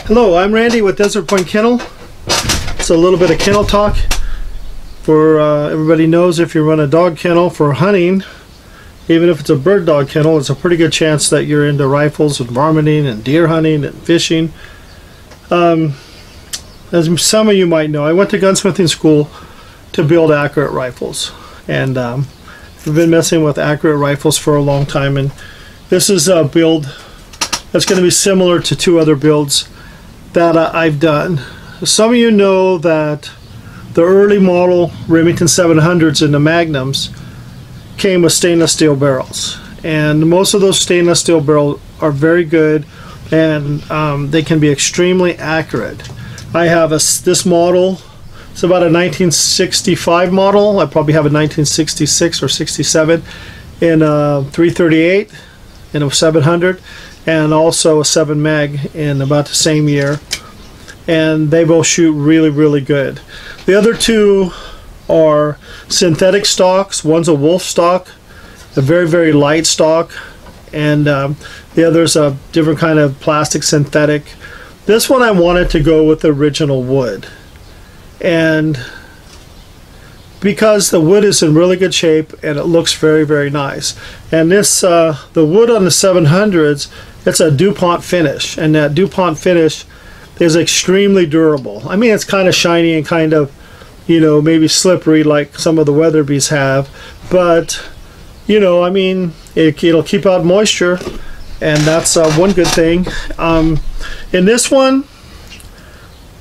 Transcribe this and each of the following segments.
Hello, I'm Randy with Desert Point Kennel. It's a little bit of kennel talk. For everybody knows, if you run a dog kennel for hunting, even if it's a bird dog kennel, it's a pretty good chance that you're into rifles and varminting and deer hunting and fishing. As some of you might know, I went to gunsmithing school to build accurate rifles, and I've been messing with accurate rifles for a long time, and this is a build that's going to be similar to two other builds that I've done. Some of you know that the early model Remington 700s and the Magnums came with stainless steel barrels, and most of those stainless steel barrels are very good, and they can be extremely accurate. I have this model. It's about a 1965 model. I probably have a 1966 or 67 in a 338 in a 700, and also a 7 mag in about the same year, and they both shoot really good. The other two are synthetic stocks. One's a wolf stock, a very light stock, and the other's a different kind of plastic synthetic. This one I wanted to go with the original wood, and because the wood is in really good shape and it looks very nice. And this the wood on the 700s, it's a DuPont finish, and that DuPont finish is extremely durable. I mean, it's kind of shiny and kind of, you know, maybe slippery like some of the Weatherby's have, but you know, I mean, it'll keep out moisture, and that's one good thing. In this one,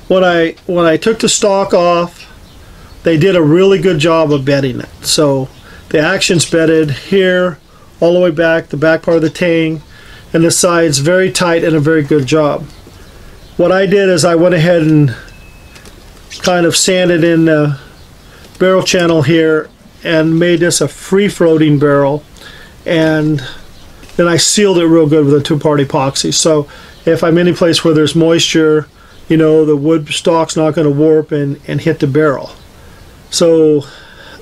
when I took the stock off, they did a really good job of bedding it. So the action's bedded here all the way back, the back part of the tang, and the sides very tight, and a very good job. What I did is I went ahead and kind of sanded in the barrel channel here and made this a free floating barrel, and then I sealed it real good with a two-part epoxy. So if I'm any place where there's moisture, you know, the wood stock's not going to warp and hit the barrel. So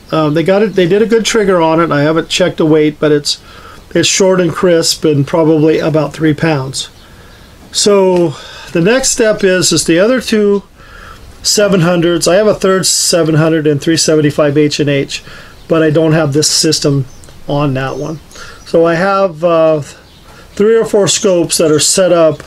they did a good trigger on it. I haven't checked the weight, but it's short and crisp and probably about 3 pounds. So the next step is the other two 700s. I have a third 700 and 375 H&H, but I don't have this system on that one. So I have 3 or 4 scopes that are set up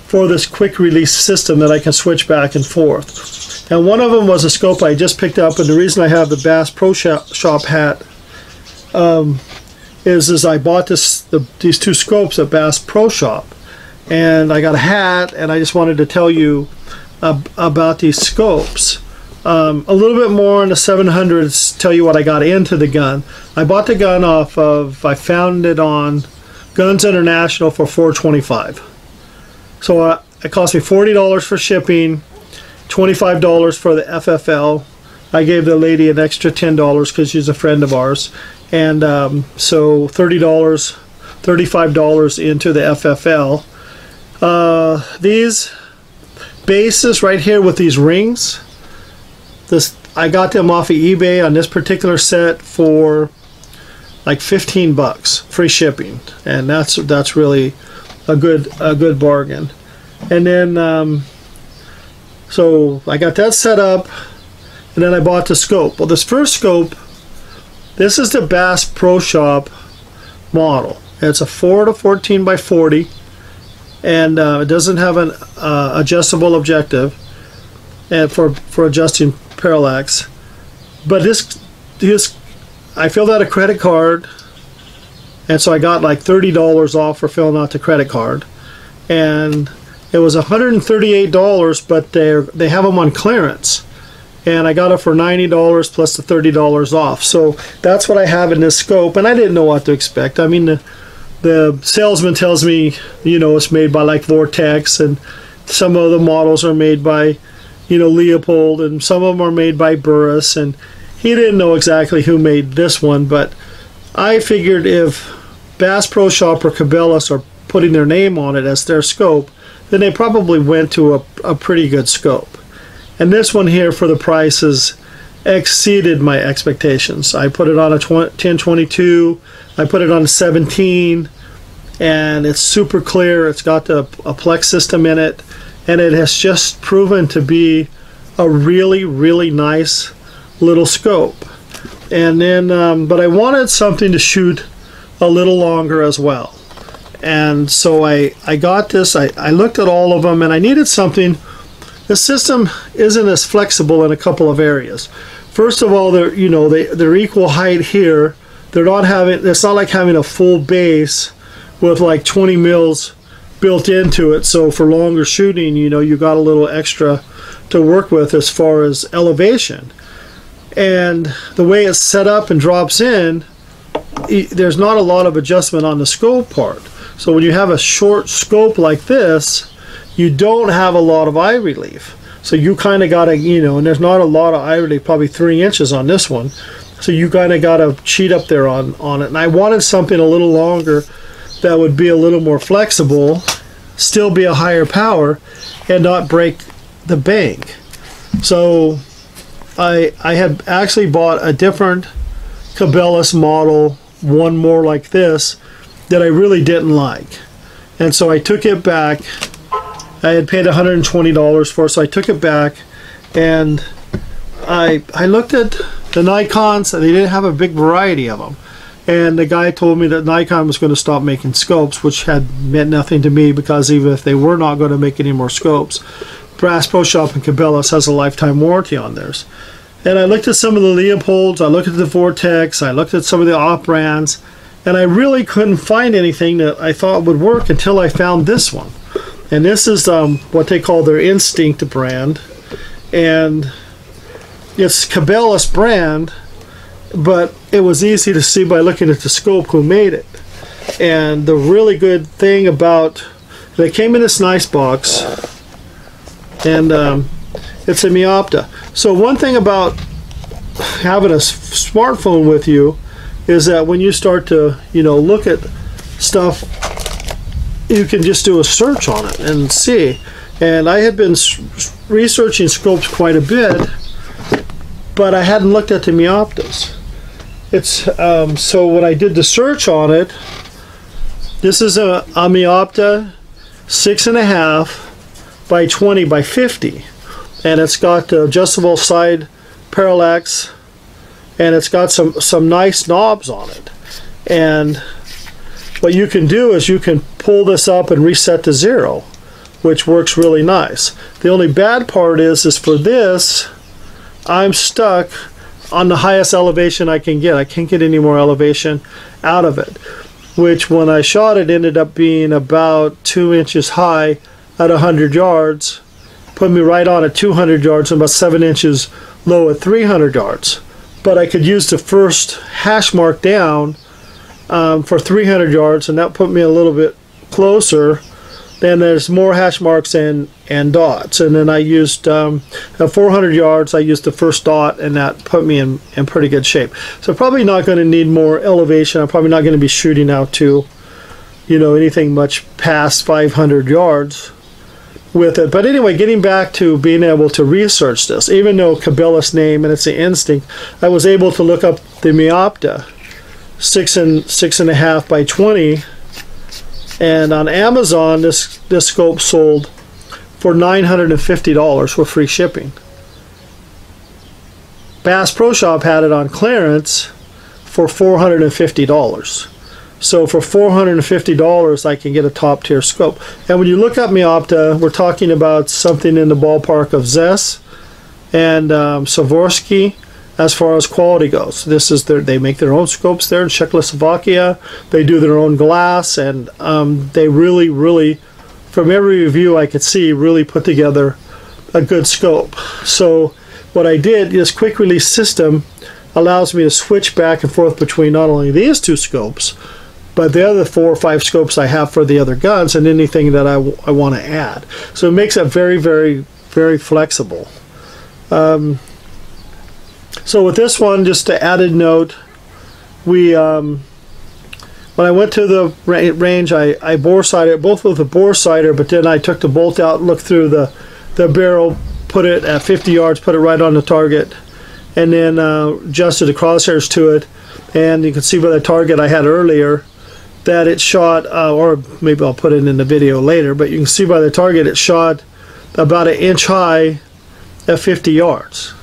for this quick release system that I can switch back and forth. And one of them was a scope I just picked up, and the reason I have the Bass Pro Shop hat is I bought these two scopes at Bass Pro Shop, and I got a hat, and I just wanted to tell you about these scopes. A little bit more on the 700s, tell you what I got into the gun. I bought the gun I found it on Guns International for $4.25. So it cost me $40 for shipping, $25 for the FFL. I gave the lady an extra $10 because she's a friend of ours, and so $30, $35 into the FFL. These bases right here with these rings, I got them off of eBay on this particular set for like 15 bucks, free shipping, and that's really a good bargain. And then so I got that set up, and then I bought the scope. Well, this first scope, this is the Bass Pro Shop model. It's a 4 to 14 by 40, and it doesn't have an adjustable objective and for adjusting parallax. But this I filled out a credit card, and so I got like $30 off for filling out the credit card, and it was $138, but they have them on clearance, and I got it for $90 plus the $30 off. So that's what I have in this scope, and I didn't know what to expect. I mean, the salesman tells me, you know, it's made by like Vortex, and some of the models are made by, you know, Leopold, and some of them are made by Burris, and he didn't know exactly who made this one, but I figured if Bass Pro Shop or Cabela's are putting their name on it as their scope, then they probably went to a pretty good scope. And this one here for the prices exceeded my expectations. I put it on a 1022, I put it on a 17, and it's super clear. It's got a Plex system in it, and it has just proven to be a really, really nice little scope. And then, but I wanted something to shoot a little longer as well. And so I got this, I looked at all of them, and I needed something. The system isn't as flexible in a couple of areas. First of all, they're equal height here. They're not having, it's not like having a full base with like 20 mils built into it. So for longer shooting, you got a little extra to work with as far as elevation. And the way it's set up and drops in, there's not a lot of adjustment on the scope part. So when you have a short scope like this, you don't have a lot of eye relief. So you kind of got to, and there's not a lot of eye relief, probably 3 inches on this one. So you kind of got to cheat up there on it. And I wanted something a little longer that would be a little more flexible, still be a higher power, and not break the bank. So I had actually bought a different Cabela's model, one more like this, that I really didn't like. And so I took it back. I had paid $120 for it, so I took it back, and I looked at the Nikons, and they didn't have a big variety of them. And the guy told me that Nikon was going to stop making scopes, which had meant nothing to me, because even if they were not going to make any more scopes, Bass Pro Shop and Cabela's has a lifetime warranty on theirs. And I looked at some of the Leopolds, I looked at the Vortex, I looked at some of the op brands, and I really couldn't find anything that I thought would work until I found this one. And this is what they call their Instinct brand, and it's Cabela's brand, but it was easy to see by looking at the scope who made it. And the really good thing about, they came in this nice box, and it's a Miopta. So one thing about having a smartphone with you is that when you start to look at stuff, you can just do a search on it and see. And I had been researching scopes quite a bit, but I hadn't looked at the Mioptas. So when I did the search on it, this is a Miopta 6.5 by 20 by 50, and it's got adjustable side parallax, and it's got some nice knobs on it. And what you can do is you can pull this up and reset to 0, which works really nice. The only bad part is for this, I'm stuck on the highest elevation I can get. I can't get any more elevation out of it, which when I shot it ended up being about 2 inches high at 100 yards, put me right on at 200 yards, and about 7 inches low at 300 yards. But I could use the first hash mark down for 300 yards, and that put me a little bit closer. Then there's more hash marks and dots, and then I used at 400 yards I used the first dot, and that put me in pretty good shape. So probably not going to need more elevation. I'm probably not going to be shooting out to anything much past 500 yards with it. But anyway, getting back to being able to research this, even though Cabela's name and it's the Instinct, I was able to look up the Miopta 6.5 by 20, and on Amazon this scope sold for $950 with free shipping. Bass Pro Shop had it on clearance for $450. So for $450 I can get a top tier scope. And when you look up Miopta, we're talking about something in the ballpark of Zess and Swarovski as far as quality goes. This is they make their own scopes there in Czechoslovakia. They do their own glass, and they really, from every review I could see, really put together a good scope. So what I did, this quick release system allows me to switch back and forth between not only these two scopes, but the other 4 or 5 scopes I have for the other guns and anything that I want to add. So it makes it very flexible. So with this one, just an added note, we when I went to the range, I bore sighted both with a bore sighter, but then I took the bolt out, looked through the barrel, put it at 50 yards, put it right on the target, and then adjusted the crosshairs to it. And you can see by the target I had earlier that it shot, or maybe I'll put it in the video later, but you can see by the target it shot about an inch high at 50 yards.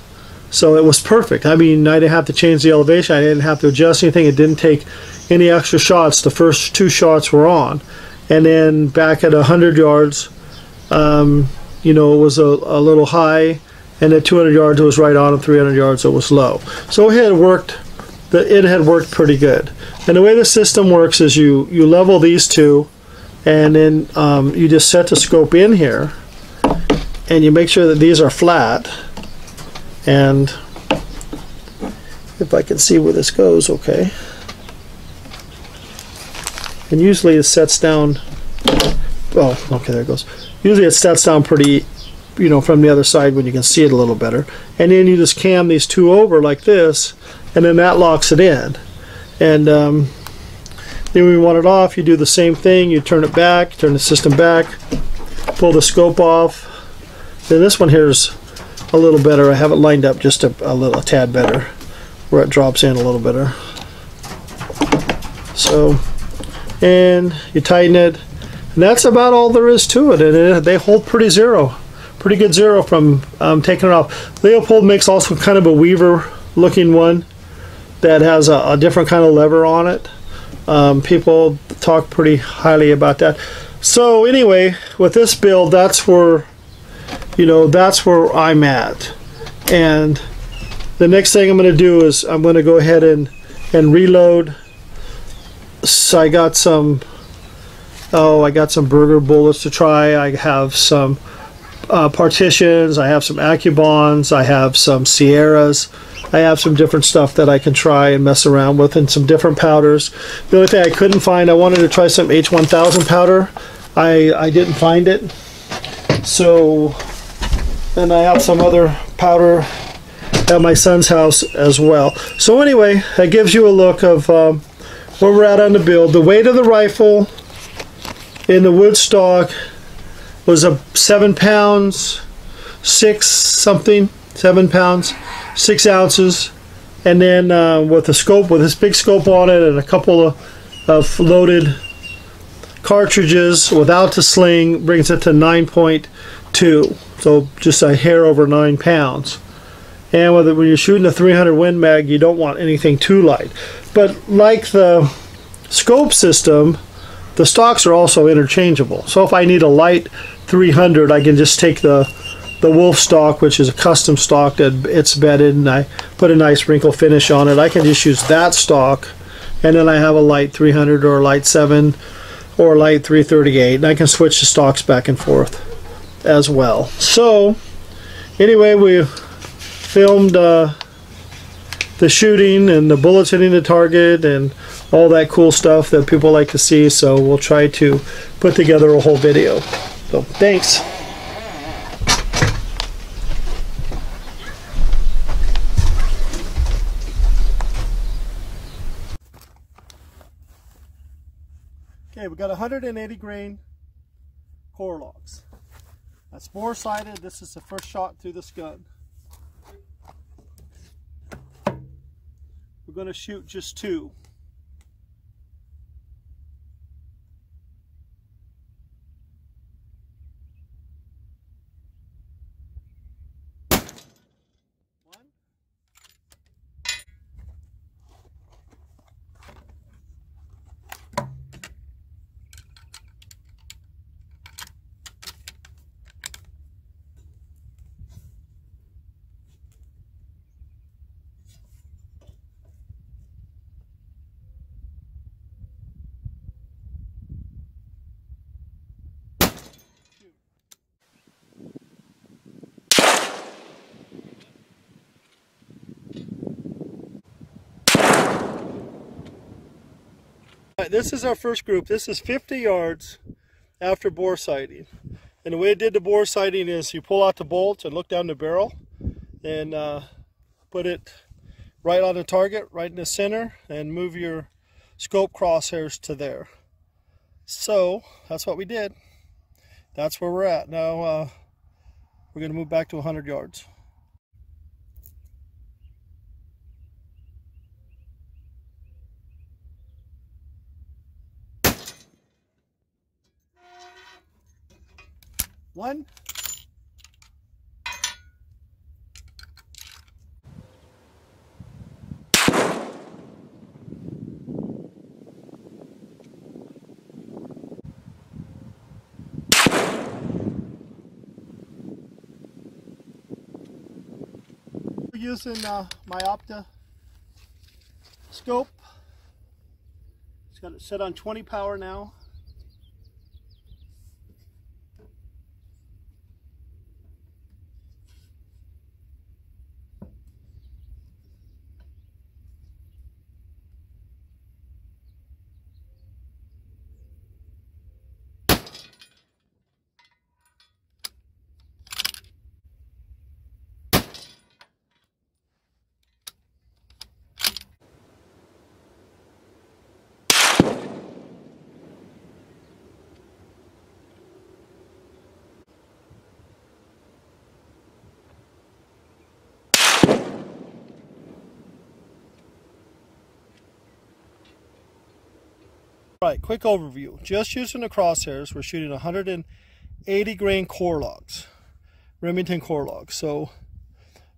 So it was perfect. I mean, I didn't have to change the elevation. I didn't have to adjust anything. It didn't take any extra shots. The first 2 shots were on. And then back at 100 yards, you know, it was a little high. And at 200 yards, it was right on. And 300 yards, it was low. So it had worked. It had worked pretty good. And the way the system works is you level these two, and then you just set the scope in here, and you make sure that these are flat. And if I can see where this goes, okay. And usually it sets down. Oh, okay, there it goes. Usually it sets down pretty, you know, from the other side when you can see it a little better. And then you just cam these two over like this, and then that locks it in. And then when you want it off, you do the same thing. You turn it back, turn the system back, pull the scope off. Then this one here is a little better. I have it lined up just a tad better, where it drops in a little better. So, and you tighten it, and that's about all there is to it. And they hold pretty good zero from taking it off. Leopold makes also kind of a Weaver looking one that has a different kind of lever on it. People talk pretty highly about that. So anyway, with this build, that's where, you know, that's where I'm at. And the next thing I'm going to do is I'm going to go ahead and reload. So I got some Burger bullets to try. I have some partitions. I have some Accubons. I have some Sierras. I have some different stuff that I can try and mess around with, and some different powders. The only thing I couldn't find, I wanted to try some H1000 powder. I didn't find it. So then I have some other powder at my son's house as well. So anyway, that gives you a look of where we're at on the build. The weight of the rifle in the wood stock was 7 pounds, 7 pounds, 6 ounces. And then with the scope, with this big scope on it and a couple of loaded cartridges without the sling, brings it to 9.2. So just a hair over 9 pounds. And when you're shooting a 300 Win Mag, you don't want anything too light. But like the scope system, the stocks are also interchangeable. So if I need a light 300, I can just take the Wolf stock, which is a custom stock that it's bedded, and I put a nice wrinkle finish on it. I can just use that stock, and then I have a light 300 or a light 7 or a light 338, and I can switch the stocks back and forth as well. So anyway, we filmed the shooting and the bullets hitting the target and all that cool stuff that people like to see, so we'll try to put together a whole video. So thanks. Okay, we got 180 grain core logs. That's bore sighted. This is the first shot through this gun. We're going to shoot just 2. This is our first group. This is 50 yards after bore sighting. And the way I did the bore sighting is you pull out the bolt and look down the barrel and put it right on the target, right in the center, and move your scope crosshairs to there. So that's what we did. That's where we're at. Now we're going to move back to 100 yards. One, using my Opta scope. It's got it set on 20 power now. Alright, quick overview. Just using the crosshairs, we're shooting 180 grain core logs, Remington core logs. So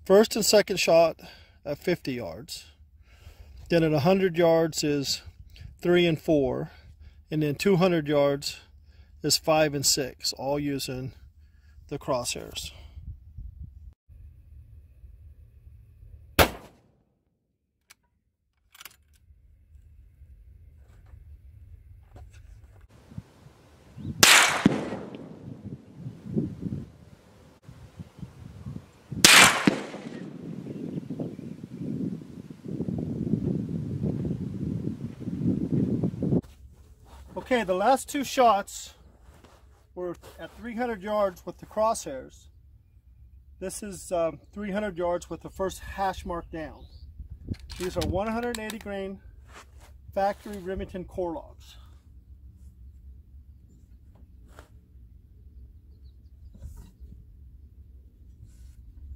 first and second shot at 50 yards. Then at 100 yards is 3 and 4. And then 200 yards is 5 and 6, all using the crosshairs. Okay, the last two shots were at 300 yards with the crosshairs. This is 300 yards with the first hash mark down. These are 180 grain factory Remington core logs.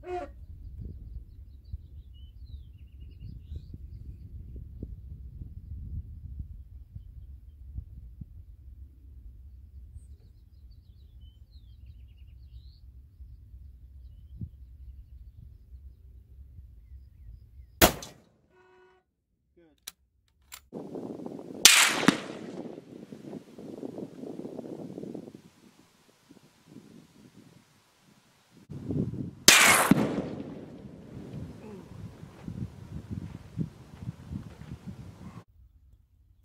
Good.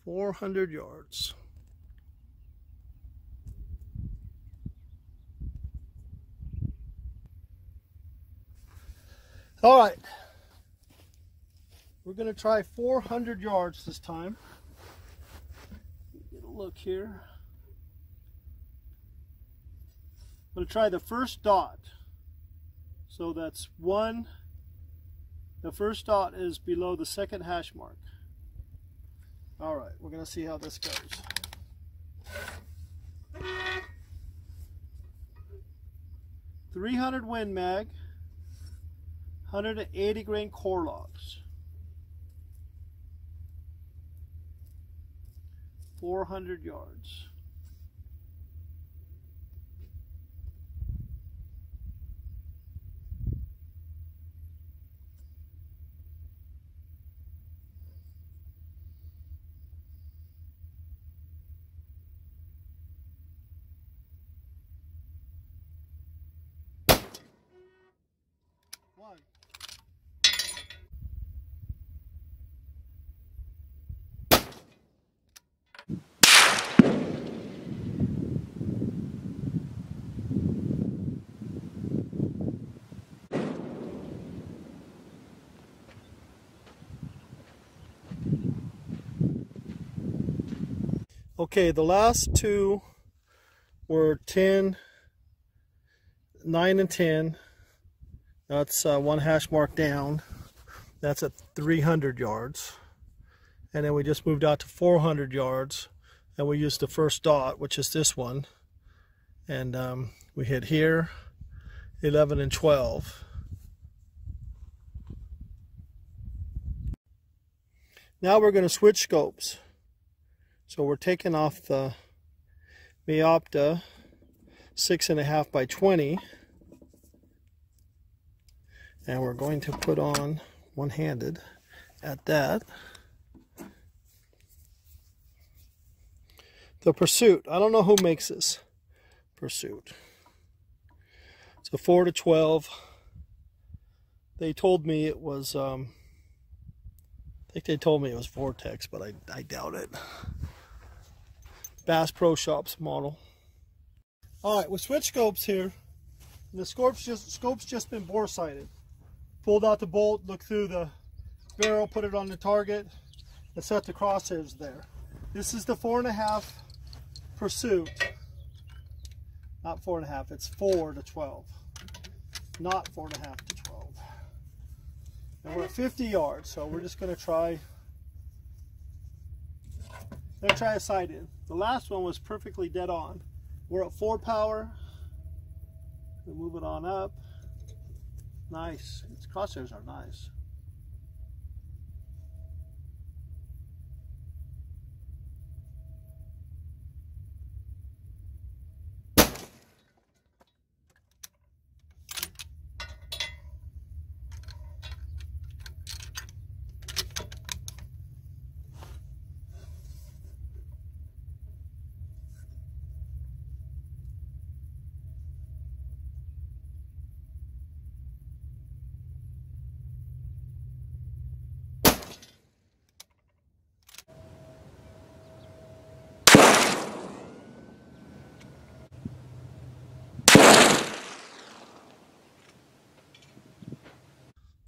400 yards. All right. We're going to try 400 yards this time. Get a look here. I'm going to try the first dot. So that's 1. The first dot is below the second hash mark. All right, we're going to see how this goes. .300 Win Mag, 180 grain core logs. 400 yards. One. Okay, the last two were 10, 9 and 10. That's one hash mark down. That's at 300 yards. And then we just moved out to 400 yards. And we used the first dot, which is this one. And we hit here, 11 and 12. Now we're going to switch scopes. So we're taking off the Opta 6.5 by 20. And we're going to put on one-handed at that. The Pursuit. I don't know who makes this Pursuit. It's a 4 to 12 They told me it was, I think they told me it was Vortex, but I doubt it. Bass Pro Shops model. All right, we switched scopes here. The scope's just been bore sighted. Pulled out the bolt, looked through the barrel, put it on the target, and set the crosshairs there. This is the 4.5 Pursuit. Not 4.5, it's 4 to 12. Not 4.5 to 12. And we're at 50 yards, so we're just going to try a sight in. The last one was perfectly dead on. We're at 4 power. We'll move it on up. Nice. Its crosshairs are nice.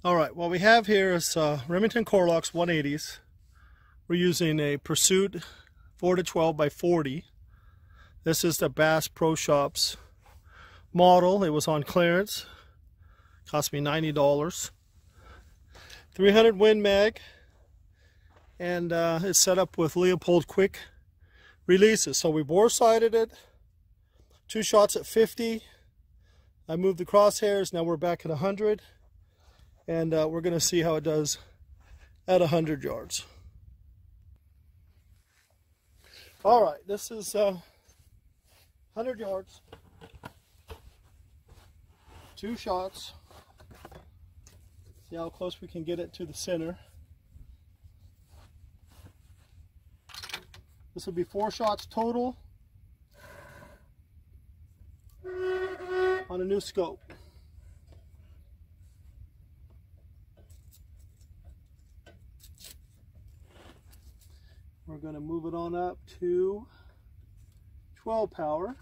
All right, what we have here is Remington Corlocks 180s. We're using a Pursuit 4 to 12 by 40. This is the Bass Pro Shops model. It was on clearance. Cost me $90. 300 Win Mag, and it's set up with Leopold quick releases. So we bore sighted it. 2 shots at 50. I moved the crosshairs. Now we're back at 100. And we're going to see how it does at 100 yards. All right, this is 100 yards. 2 shots. See how close we can get it to the center. This will be 4 shots total on a new scope. We're going to move it on up to 12 power.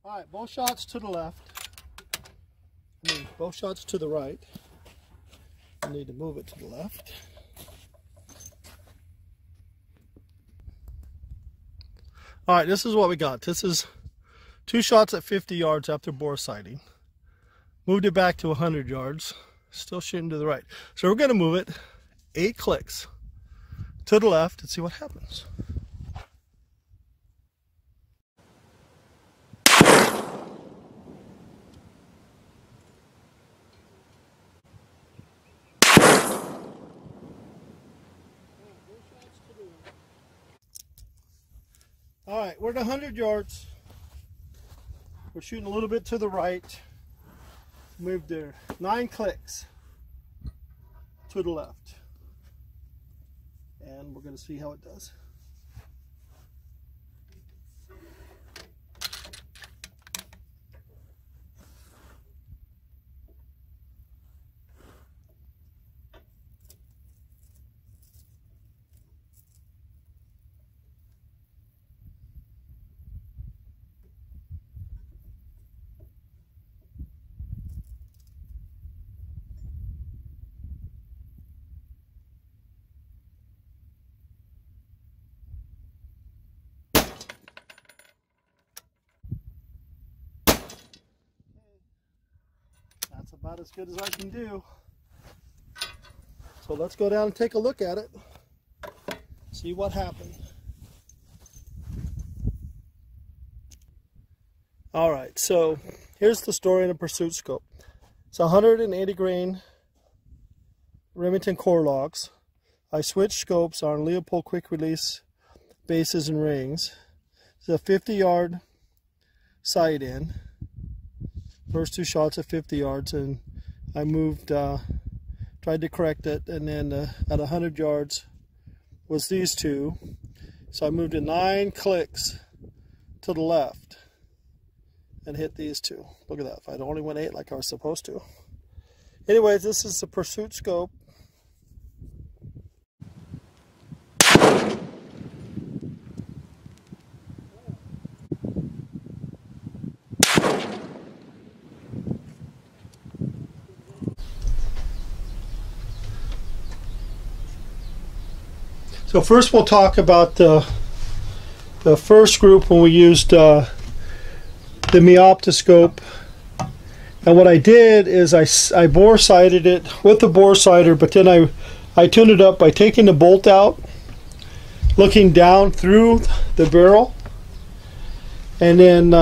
All right, both shots to the left. Both shots to the right. I need to move it to the left. All right, this is what we got. This is 2 shots at 50 yards after bore sighting. Moved it back to 100 yards. Still shooting to the right. So we're going to move it 8 clicks to the left and see what happens. All right, we're at 100 yards. We're shooting a little bit to the right. Moved there. 9 clicks to the left. And we're going to see how it does. That's about as good as I can do. So let's go down and take a look at it. See what happened. All right, so here's the story in a Pursuit scope. It's 180 grain Remington Corlocks. I switched scopes on Leopold quick release bases and rings. It's a 50-yard sight in. First two shots at 50 yards, and I moved, tried to correct it, and then at 100 yards was these two. So I moved it 9 clicks to the left and hit these two. Look at that, if I'd only went 8 like I was supposed to. Anyways, this is the Pursuit scope. So first we'll talk about the first group when we used the Meoptoscope. And what I did is I bore sighted it with the bore sighter, but then I tuned it up by taking the bolt out, looking down through the barrel, and then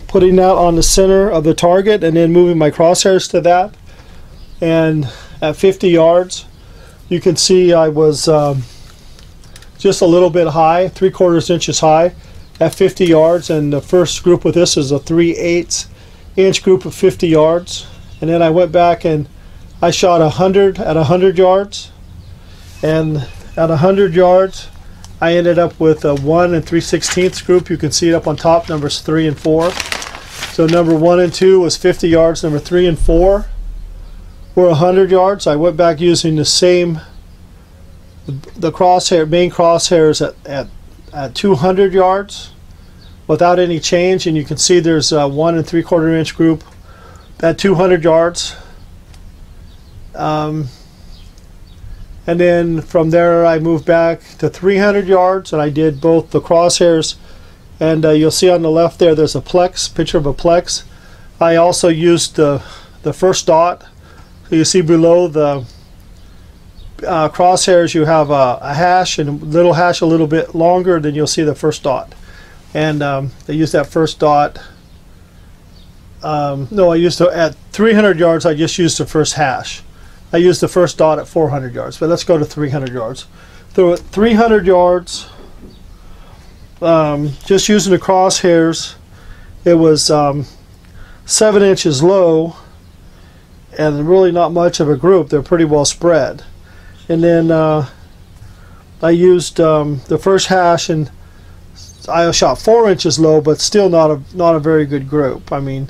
putting that on the center of the target, and then moving my crosshairs to that. And at 50 yards, you can see I was just a little bit high, 3/4 inches high at 50 yards. And the first group with this is a 3/8 inch group of 50 yards. And then I went back and I shot 100 at 100 yards. And at 100 yards, I ended up with a 1 3/16 group. You can see it up on top, numbers 3 and 4. So number 1 and 2 was 50 yards. Number 3 and 4 were 100 yards. I went back using the same, the main crosshairs at 200 yards without any change, and you can see there's a 1 3/4 inch group at 200 yards. And then from there I moved back to 300 yards, and I did both the crosshairs, and you'll see on the left there's a plex, picture of a plex. I also used the first dot. So you see below the crosshairs you have a hash, and a little hash a little bit longer, then you'll see the first dot. And they used that first dot. No, I used at 300 yards I just used the first hash. I used the first dot at 400 yards, but let's go to 300 yards. So at 300 yards, just using the crosshairs, it was 7 inches low and really not much of a group. They're pretty well spread. And then I used the first hash, and I shot 4 inches low, but still not a very good group. I mean,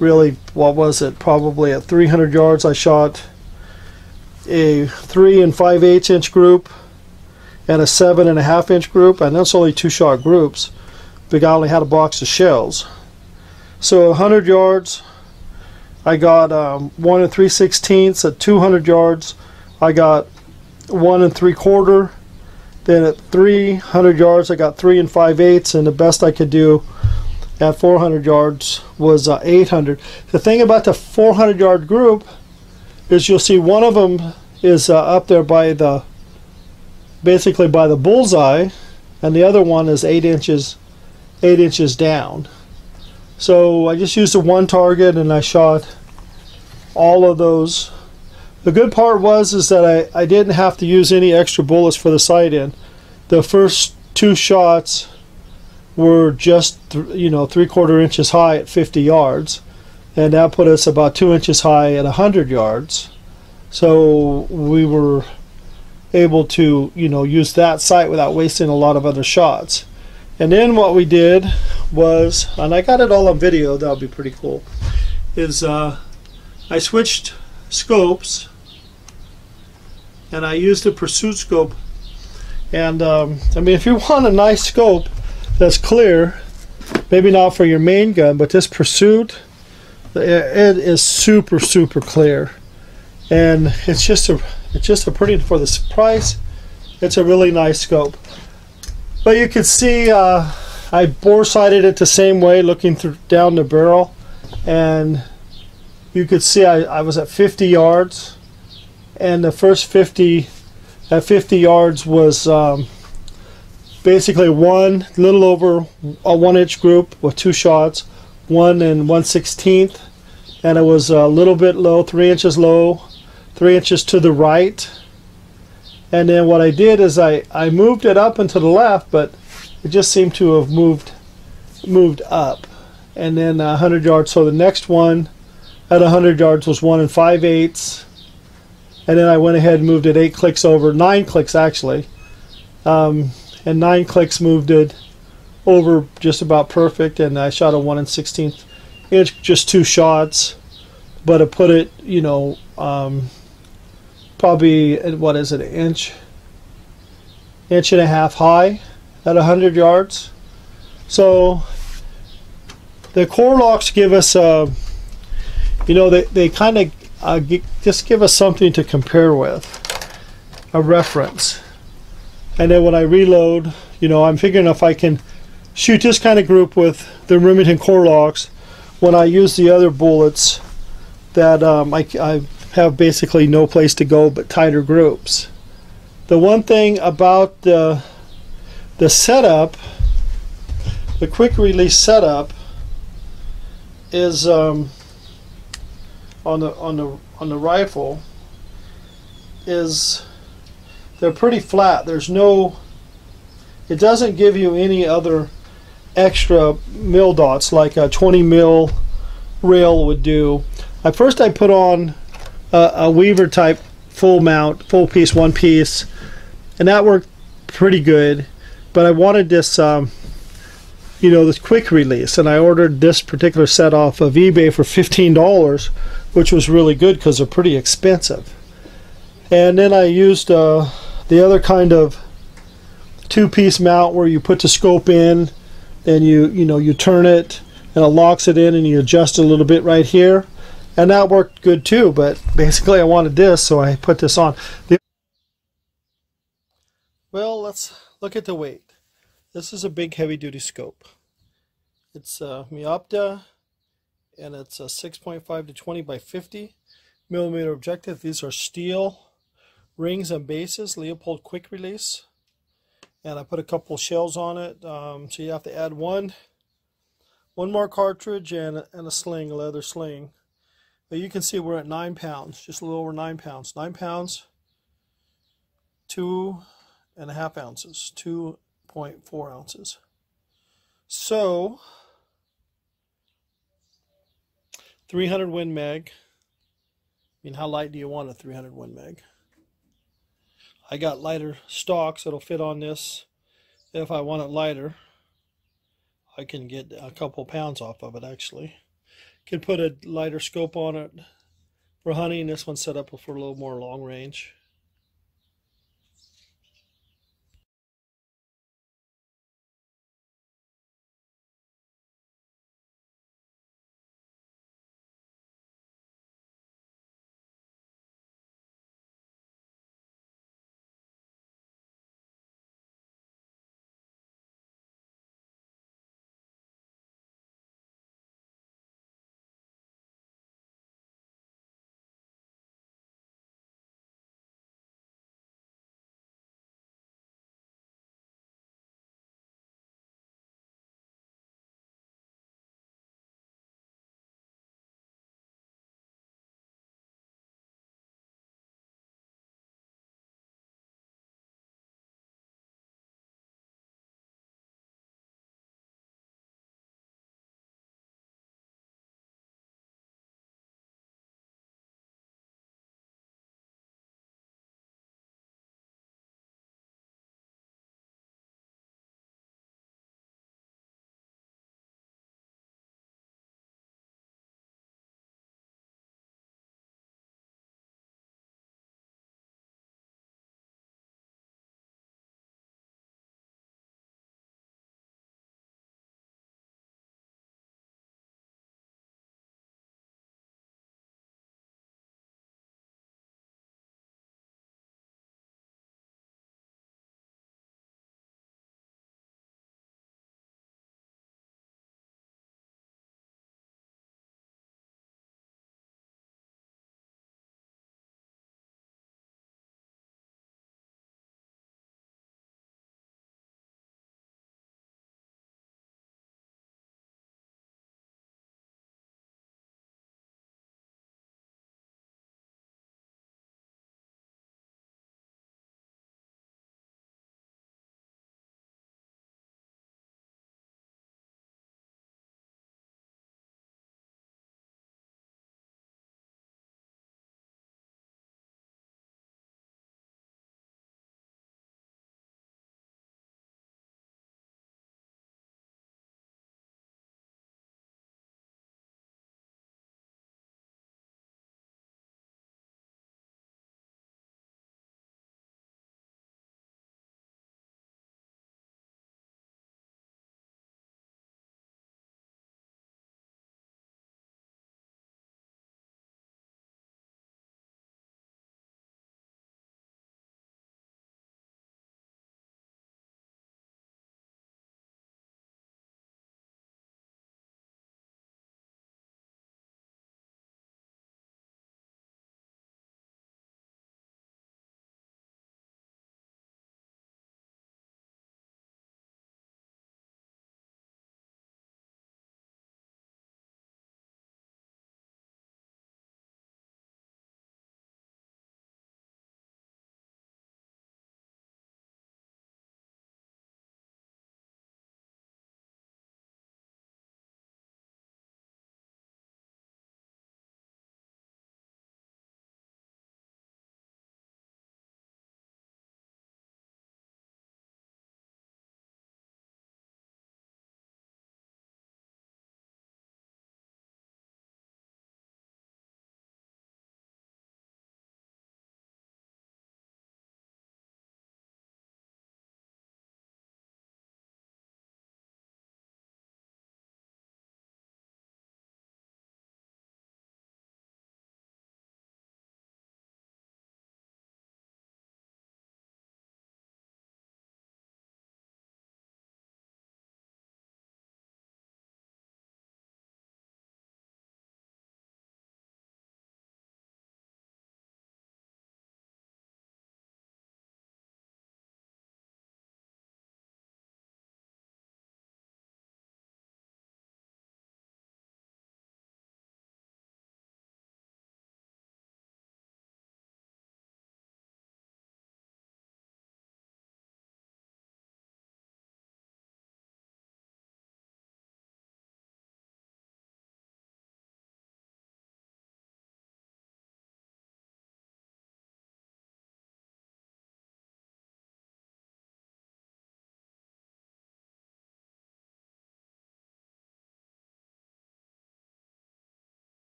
really, what was it? Probably at 300 yards, I shot a 3 5/8 inch group and a 7 1/2 inch group, and that's only 2-shot groups. But I only had a box of shells. So 100 yards, I got 1 3/16. At 200 yards, I got 1 3/4. Then at 300 yards, I got 3 5/8, and the best I could do at 400 yards was 800. The thing about the 400 yard group is you'll see one of them is up there by basically by the bullseye, and the other one is 8 inches down. So I just used the one target, and I shot all of those. The good part is that I didn't have to use any extra bullets for the sight in. The first 2 shots were just 3/4 inches high at 50 yards, and that put us about 2 inches high at 100 yards. So we were able to use that sight without wasting a lot of other shots. And then what we did was, and I got it all on video, that would be pretty cool, is I switched scopes, and I used the Pursuit scope. And I mean, if you want a nice scope that's clear, maybe not for your main gun, but this Pursuit, it is super clear, and it's just a pretty, for this price, it's a really nice scope. But you can see I bore sighted it the same way, looking down the barrel, and you could see I was at 50 yards, and the first 50 at 50 yards was basically one little over a 1 inch group with 2 shots, 1 1/16, and it was a little bit low, 3 inches low, 3 inches to the right, And then what I did is I moved it up and to the left, but it just seemed to have moved up. And then 100 yards. So the next one at 100 yards was 1 5/8. And then I went ahead and moved it 8 clicks over, 9 clicks actually. And 9 clicks moved it over just about perfect. And I shot a 1 16th inch, just 2 shots. But I put it, you know, probably, what is it, an inch and a half high at 100 yards. So the core locks give us, you know, they kind of just give us something to compare with, a reference. And then when I reload, you know, I'm figuring if I can shoot this kind of group with the Remington core locks, when I use the other bullets, that I have basically no place to go but tighter groups. The one thing about the setup, the quick release setup, is on the rifle, is they're pretty flat. There's no, it doesn't give you any other extra mil dots like a 20 mil rail would do. At first I put on a Weaver type full mount, full piece, one piece, and that worked pretty good. But I wanted this, you know, this quick release, and I ordered this particular set off of eBay for $15, which was really good because they're pretty expensive. And then I used the other kind of 2-piece mount where you put the scope in, and you turn it, and it locks it in, and you adjust it a little bit right here. And that worked good too, but basically I wanted this, so I put this on. Well, let's look at the weight. This is a big heavy-duty scope. It's a Miopta, and it's a 6.5 to 20 by 50 millimeter objective. These are steel rings and bases, Leopold quick release. And I put a couple shells on it, so you have to add one more cartridge and a sling, a leather sling. But you can see we're at 9 pounds, just a little over 9 pounds. 9 pounds, 2.5 ounces, 2.4 ounces. So, 300 Win Mag. I mean, how light do you want a 300 Win Mag? I got lighter stocks that'll fit on this. If I want it lighter, I can get a couple pounds off of it actually. Can put a lighter scope on it for hunting. This one's set up for a little more long range.